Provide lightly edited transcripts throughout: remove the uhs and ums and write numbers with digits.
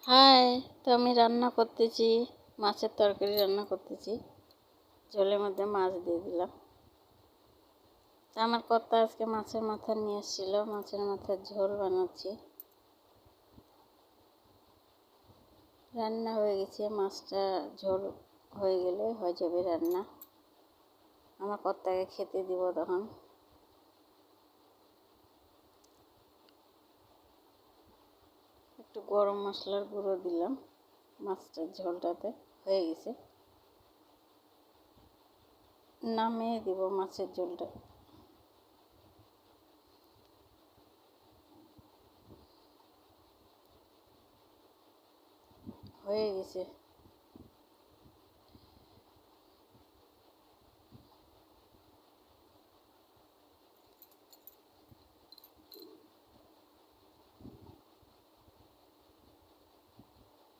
High, তো আমি রান্না করতেছি, মাছের তরকারি রান্না করতেছি। ঝোলের মধ্যে মাছ দিয়ে দিলাম। তা আমার কর্তা আজকে মাছের মাথা নিয়ে এসেছিল, মাছের মাথার ঝোল বানাচ্ছি। রান্না হয়ে গেছে, মাছটা ঝোল হয়ে গেলে হয়ে যাবে রান্না। আমার কর্তাকে খেতে দিব তখন। একটু গরম মশলার গুঁড়ো দিলাম, মাছটার ঝোলটাতে হয়ে গেছে। নামিয়ে দিব মাছের ঝোলটা। হয়ে গেছে।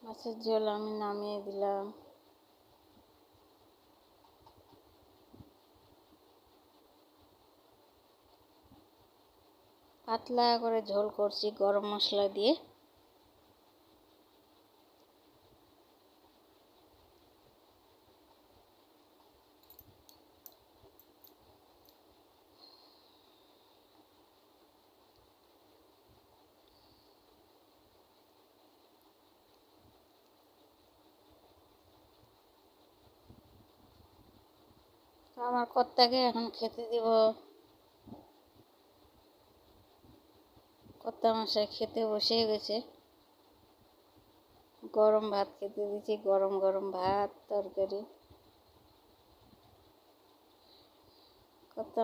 মাছের ঝোল আমি নামিয়ে দিলাম। পাতলা করে ঝোল করছি গরম মশলা দিয়ে। আমার কর্তাকে এখন খেতে দিব। কর্তা মশাই খেতে বসে গেছে। গরম ভাত খেতে দিয়েছি, গরম গরম ভাত তরকারি। কর্তা